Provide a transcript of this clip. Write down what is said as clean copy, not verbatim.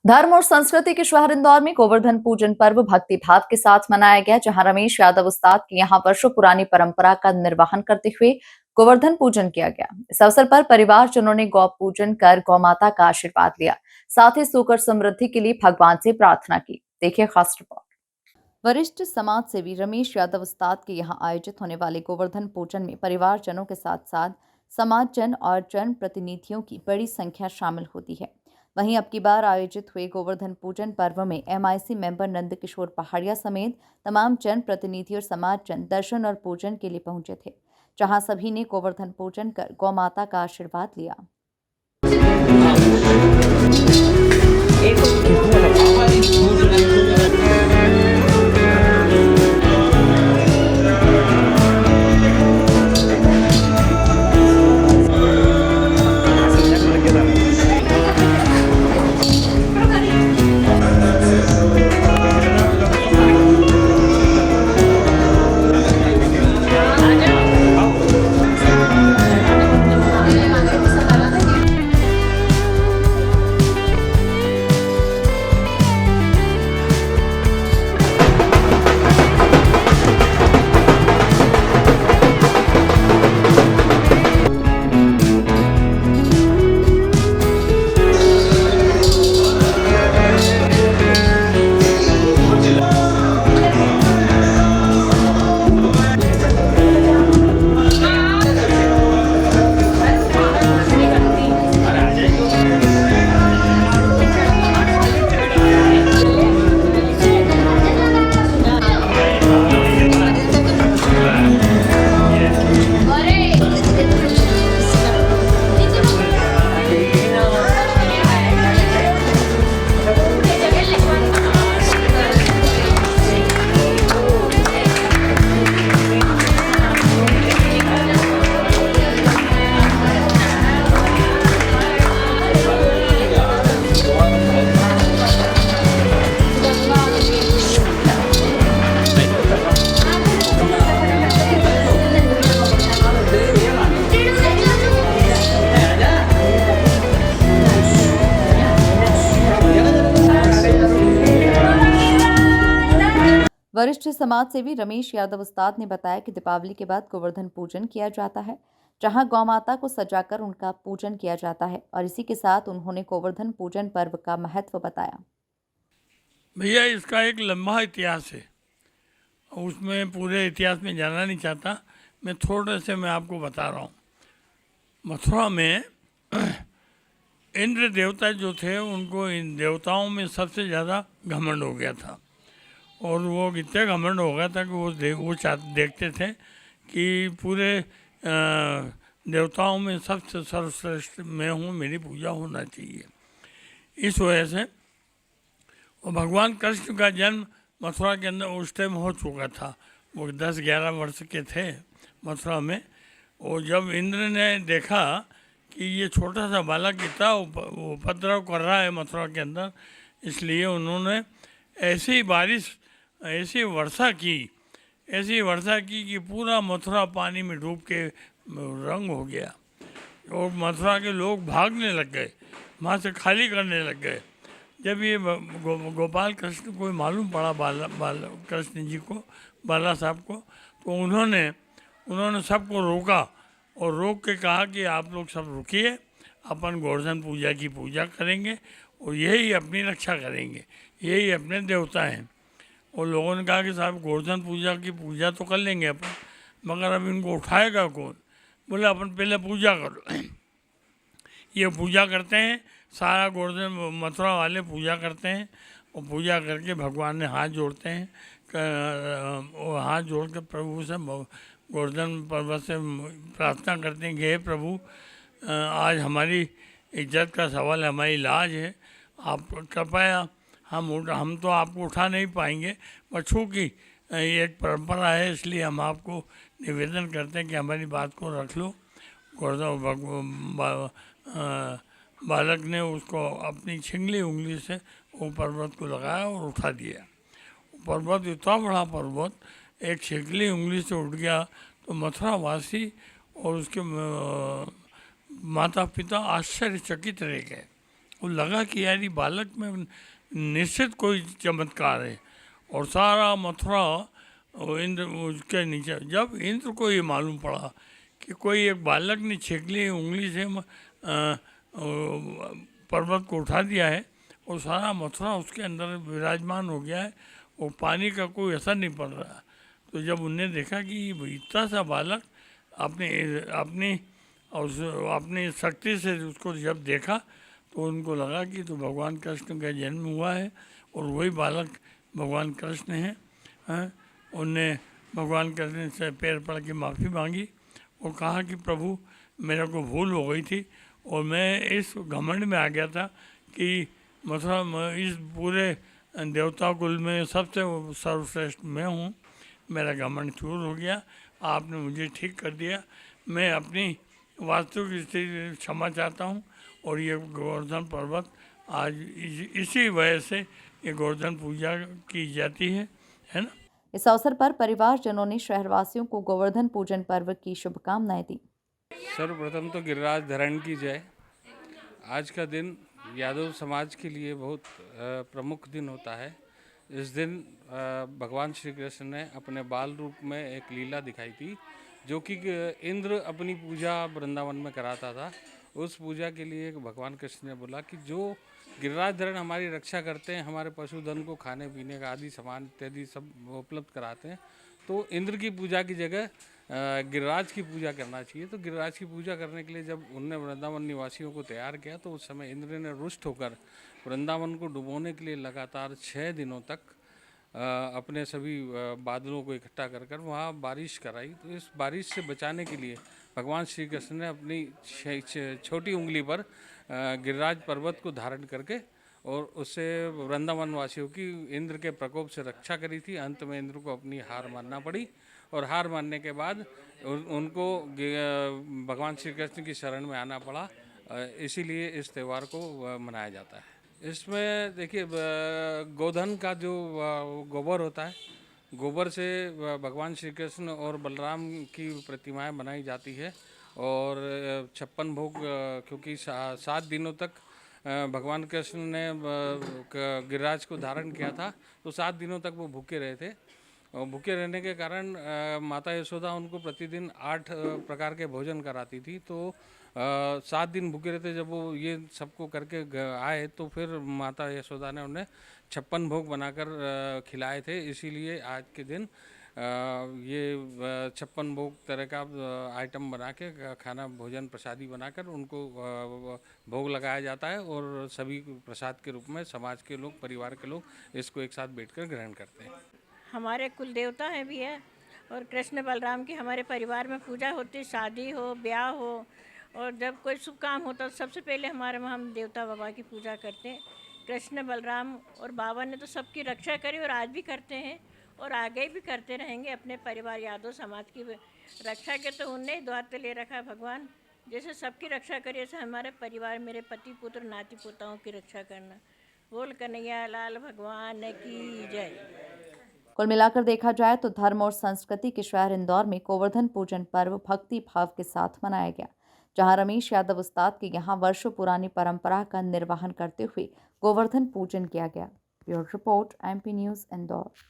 धर्म और संस्कृति के शहर इंदौर में गोवर्धन पूजन पर्व भक्ति भाव के साथ मनाया गया, जहां रमेश यादव उस्ताद की यहां वर्षों पुरानी परंपरा का निर्वहन करते हुए गोवर्धन पूजन किया गया। इस अवसर पर परिवारजनों ने गौ पूजन कर गौ माता का आशीर्वाद लिया, साथ ही सुख समृद्धि के लिए भगवान से प्रार्थना की। देखिए खास रिपोर्ट। वरिष्ठ समाज सेवी रमेश यादव उस्ताद के यहाँ आयोजित होने वाले गोवर्धन पूजन में परिवारजनों के साथ साथ समाजजन और जन प्रतिनिधियों की बड़ी संख्या शामिल होती है। वहीं अब की बार आयोजित हुए गोवर्धन पूजन पर्व में एमआईसी मेंबर नंद किशोर पहाड़िया समेत तमाम जन प्रतिनिधि और समाजजन दर्शन और पूजन के लिए पहुंचे थे, जहां सभी ने गोवर्धन पूजन कर गौ माता का आशीर्वाद लिया। वरिष्ठ समाज सेवी रमेश यादव उस्ताद ने बताया कि दीपावली के बाद गोवर्धन पूजन किया जाता है, जहां गौ माता को सजाकर उनका पूजन किया जाता है, और इसी के साथ उन्होंने गोवर्धन पूजन पर्व का महत्व बताया। भैया इसका एक लंबा इतिहास है, उसमें पूरे इतिहास में जाना नहीं चाहता, मैं थोड़े से मैं आपको बता रहा हूँ। मथुरा में इंद्र देवता जो थे उनको इन देवताओं में सबसे ज़्यादा घमंड हो गया था, और वो इतने घमंड हो गया था कि वो देखते थे कि पूरे देवताओं में सबसे सर्वश्रेष्ठ मैं हूँ, मेरी पूजा होना चाहिए। इस वजह से और भगवान कृष्ण का जन्म मथुरा के अंदर उस टाइम हो चुका था, वो 10-11 वर्ष के थे मथुरा में। और जब इंद्र ने देखा कि ये छोटा सा बालक इतना उपद्रव कर रहा है मथुरा के अंदर, इसलिए उन्होंने ऐसी बारिश ऐसी वर्षा की कि पूरा मथुरा पानी में डूब के रंग हो गया, और मथुरा के लोग भागने लग गए, वहाँ से खाली करने लग गए। जब ये गोपाल कृष्ण को मालूम पड़ा, बाला कृष्ण जी को, बाला साहब को, तो उन्होंने सबको रोका और रोक के कहा कि आप लोग सब रुकिए, अपन गोवर्धन पूजा की पूजा करेंगे और यही अपनी रक्षा करेंगे, यही अपने देवता हैं। और लोगों ने कहा कि साहब गोवर्धन पूजा की पूजा तो कर लेंगे अपन, मगर अब इनको उठाएगा कौन? बोले अपन पहले पूजा करो। ये पूजा करते हैं, सारा गोवर्धन मथुरा वाले पूजा करते हैं, और पूजा करके भगवान ने हाथ जोड़ते हैं, और हाथ जोड़ के प्रभु से गोवर्धन पर्वत से प्रार्थना करते हैं कि हे प्रभु, आज हमारी इज्जत का सवाल, हमारी लाज है, आप कृपया हम तो आपको उठा नहीं पाएंगे, पर चूँकि ये एक परंपरा है इसलिए हम आपको निवेदन करते हैं कि हमारी बात को रख लो। बालक ने उसको अपनी छिंगली उंगली से वो पर्वत को लगाया और उठा दिया। पर्वत इतना बड़ा पर्वत एक छिंगली उंगली से उठ गया, तो मथुरा वासी और उसके माता पिता आश्चर्यचकित रह गए, वो लगा कि यार ये बालक में निश्चित कोई चमत्कार है। और सारा मथुरा वो इंद्र उसके नीचे, जब इंद्र को ये मालूम पड़ा कि कोई एक बालक ने छिकली उंगली से पर्वत को उठा दिया है और सारा मथुरा उसके अंदर विराजमान हो गया है और पानी का कोई असर नहीं पड़ रहा। तो जब उनने देखा कि इतना सा बालक अपने अपनी अपनी शक्ति से उसको जब देखा तो उनको लगा कि तो भगवान कृष्ण का जन्म हुआ है और वही बालक भगवान कृष्ण हैं। उनने भगवान कृष्ण से पैर पड़ के माफ़ी मांगी और कहा कि प्रभु मेरे को भूल हो गई थी और मैं इस घमंड में आ गया था कि मतलब इस पूरे देवता कुल में सबसे सर्वश्रेष्ठ मैं हूँ, मेरा घमंड दूर हो गया, आपने मुझे ठीक कर दिया, मैं अपनी वास्तविक स्थिति क्षमा चाहता हूँ। और ये गोवर्धन पर्वत आज इसी वजह से ये गोवर्धन पूजा की जाती है ना। इस अवसर पर परिवारजनों ने शहरवासियों को गोवर्धन पूजन पर्व की शुभकामनाएं दी। सर्वप्रथम तो गिरिराज धरण की जय। आज का दिन यादव समाज के लिए बहुत प्रमुख दिन होता है। इस दिन भगवान श्री कृष्ण ने अपने बाल रूप में एक लीला दिखाई थी, जो कि इंद्र अपनी पूजा वृंदावन में कराता था। उस पूजा के लिए भगवान कृष्ण ने बोला कि जो गिरिराज धरण हमारी रक्षा करते हैं, हमारे पशुधन को खाने पीने का आदि सामान इत्यादि सब उपलब्ध कराते हैं, तो इंद्र की पूजा की जगह गिरिराज की पूजा करना चाहिए। तो गिरिराज की पूजा करने के लिए जब उनने वृंदावन निवासियों को तैयार किया तो उस समय इंद्र ने रुष्ट होकर वृंदावन को डुबोने के लिए लगातार 6 दिनों तक अपने सभी बादलों को इकट्ठा कर कर वहाँ बारिश कराई। तो इस बारिश से बचाने के लिए भगवान श्री कृष्ण ने अपनी छोटी उंगली पर गिरिराज पर्वत को धारण करके और उससे वृंदावन वासियों की इंद्र के प्रकोप से रक्षा करी थी। अंत में इंद्र को अपनी हार मानना पड़ी और हार मानने के बाद उनको भगवान श्री कृष्ण की शरण में आना पड़ा। इसीलिए इस त्यौहार को मनाया जाता है। इसमें देखिए गोधन का जो गोबर होता है, गोबर से भगवान श्री कृष्ण और बलराम की प्रतिमाएं बनाई जाती है और 56 भोग, क्योंकि 7 दिनों तक भगवान कृष्ण ने गिरिराज को धारण किया था, तो 7 दिनों तक वो भूखे रहे थे। और भूखे रहने के कारण माता यशोदा उनको प्रतिदिन 8 प्रकार के भोजन कराती थी। तो 7 दिन भूखे रहते, जब वो ये सबको करके आए तो फिर माता यशोदा ने उन्हें 56 भोग बनाकर खिलाए थे। इसीलिए आज के दिन ये 56 भोग तरह का आइटम बना के खाना भोजन प्रसादी बनाकर उनको भोग लगाया जाता है और सभी प्रसाद के रूप में समाज के लोग, परिवार के लोग इसको एक साथ बैठकर ग्रहण करते हैं। हमारे कुल देवता हैं भी है और कृष्ण बलराम की हमारे परिवार में पूजा होती, शादी हो, ब्याह हो और जब कोई शुभ काम होता तो सबसे पहले हमारे वहाँ हम देवता बाबा की पूजा करते हैं। कृष्ण बलराम और बाबा ने तो सबकी रक्षा करी और आज भी करते हैं और आगे भी करते रहेंगे। अपने परिवार यादव समाज की रक्षा के तो उनने ही द्वार ले रखा है भगवान। जैसे सबकी रक्षा करी ऐसे हमारे परिवार, मेरे पति पुत्र नाती पोताओं की रक्षा करना। बोल कन्हैया लाल भगवान की जय। कुल मिलाकर देखा जाए तो धर्म और संस्कृति के शहर इंदौर में गोवर्धन पूजन पर्व भक्ति भाव के साथ मनाया गया, जहां रमेश यादव उस्ताद के यहां वर्षों पुरानी परंपरा का निर्वहन करते हुए गोवर्धन पूजन किया गया। Bureau report, MP news, Indore.